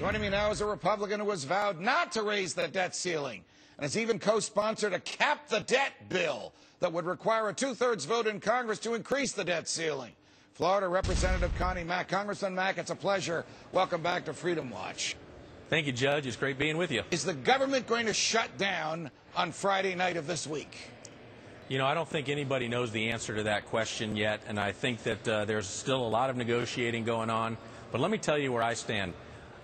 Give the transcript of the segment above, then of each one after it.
Joining me now is a Republican who has vowed not to raise the debt ceiling and has even co-sponsored a cap the debt bill that would require a two-thirds vote in Congress to increase the debt ceiling. Florida Representative Connie Mack. Congressman Mack, it's a pleasure. Welcome back to Freedom Watch. Thank you, Judge. It's great being with you. Is the government going to shut down on Friday night of this week? You know, I don't think anybody knows the answer to that question yet, and I think that there's still a lot of negotiating going on. But let me tell you where I stand.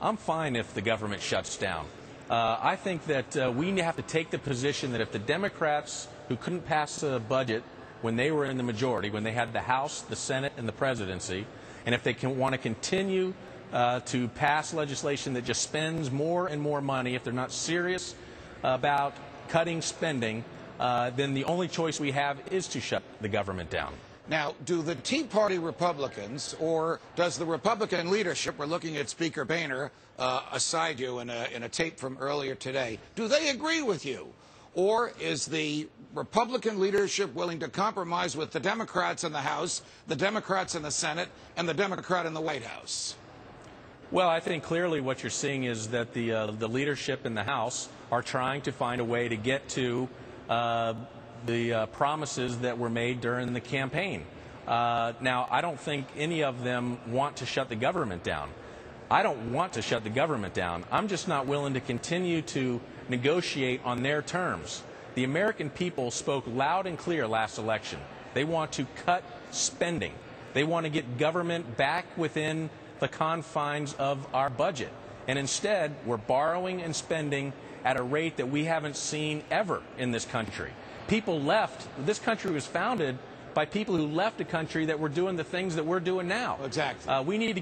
I'm fine if the government shuts down. I think that we have to take the position that if the Democrats who couldn't pass a budget when they were in the majority, when they had the House, the Senate, and the presidency, and if they want to continue to pass legislation that just spends more and more money, if they're not serious about cutting spending, then the only choice we have is to shut the government down. Now, do the Tea Party Republicans, or does the Republican leadership, we're looking at Speaker Boehner aside you in a tape from earlier today, do they agree with you? Or is the Republican leadership willing to compromise with the Democrats in the House, the Democrats in the Senate, and the Democrat in the White House? Well, I think clearly what you're seeing is that the leadership in the House are trying to find a way to get to the promises that were made during the campaign. Now, I don't think any of them want to shut the government down. I don't want to shut the government down. I'm just not willing to continue to negotiate on their terms. The American people spoke loud and clear last election. They want to cut spending. They want to get government back within the confines of our budget. And instead, we're borrowing and spending at a rate that we haven't seen ever in this country. People left. This country was founded by people who left a country that were doing the things that we're doing now. Exactly. We need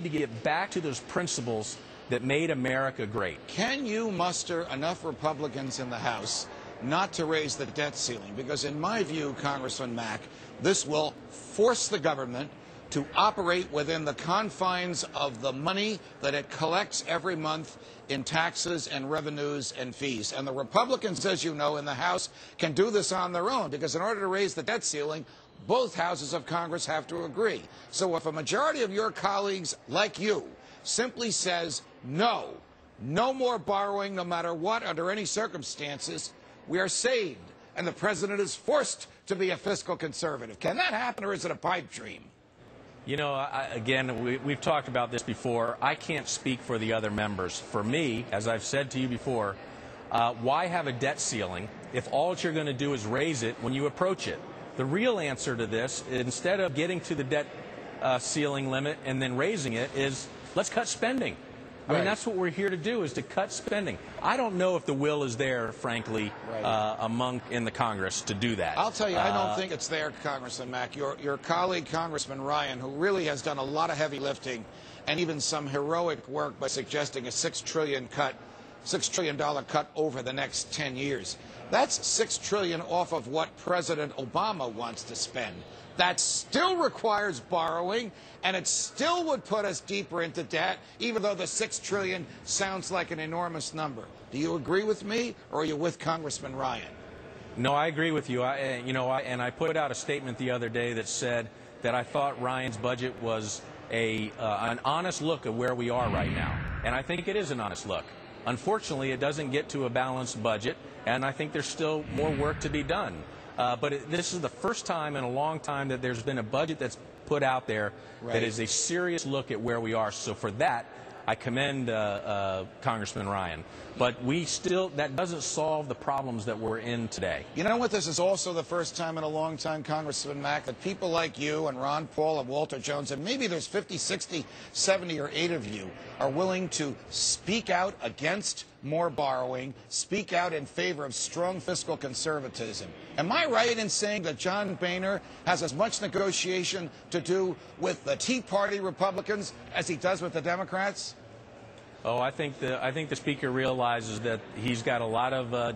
to get back to those principles that made America great. Can you muster enough Republicans in the House not to raise the debt ceiling? Because in my view, Congressman Mack, this will force the government to operate within the confines of the money that it collects every month in taxes and revenues and fees. And the Republicans, as you know, in the House can do this on their own, because in order to raise the debt ceiling, both houses of Congress have to agree. So if a majority of your colleagues, like you, simply says no more borrowing no matter what, under any circumstances, we are saved, and the president is forced to be a fiscal conservative. Can that happen, or is it a pipe dream? You know, again, we've talked about this before. I can't speak for the other members. For me, as I've said to you before, why have a debt ceiling if all you're going to do is raise it when you approach it? The real answer to this, instead of getting to the debt ceiling limit and then raising it, is let's cut spending. I mean, that's what we're here to do, is to cut spending. I don't know if the will is there, frankly, in the Congress to do that. I'll tell you, I don't think it's there, Congressman Mack. Your colleague, Congressman Ryan, who really has done a lot of heavy lifting and even some heroic work by suggesting a $6 trillion cut over the next 10 years. That's $6 trillion off of what President Obama wants to spend. That still requires borrowing, and it still would put us deeper into debt, even though the $6 trillion sounds like an enormous number. Do you agree with me, or are you with Congressman Ryan? No, I agree with you. And I put out a statement the other day that said that I thought Ryan's budget was an honest look at where we are right now. And I think it is an honest look. Unfortunately, it doesn't get to a balanced budget, and I think there's still more work to be done. But this is the first time in a long time that there's been a budget that's put out there that is a serious look at where we are. So for that, I commend Congressman Ryan. But that doesn't solve the problems that we're in today. You know what? This is also the first time in a long time, Congressman Mack, that people like you and Ron Paul and Walter Jones, and maybe there's 50, 60, 70, or 8 of you, are willing to speak out against more borrowing, speak out in favor of strong fiscal conservatism. Am I right in saying that John Boehner has as much negotiation to do with the Tea Party Republicans as he does with the Democrats? Oh, I think the Speaker realizes that he's got a lot of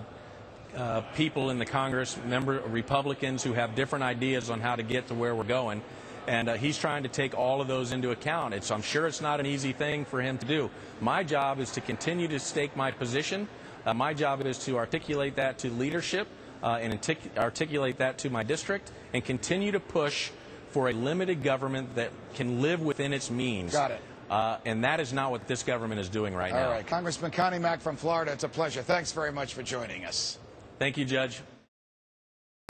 people in the Congress, Republicans, who have different ideas on how to get to where we're going. And he's trying to take all of those into account. I'm sure it's not an easy thing for him to do. My job is to continue to stake my position. My job is to articulate that to leadership and articulate that to my district, and continue to push for a limited government that can live within its means. Got it. And that is not what this government is doing right now. All right. Congressman Connie Mack from Florida, it's a pleasure. Thanks very much for joining us. Thank you, Judge.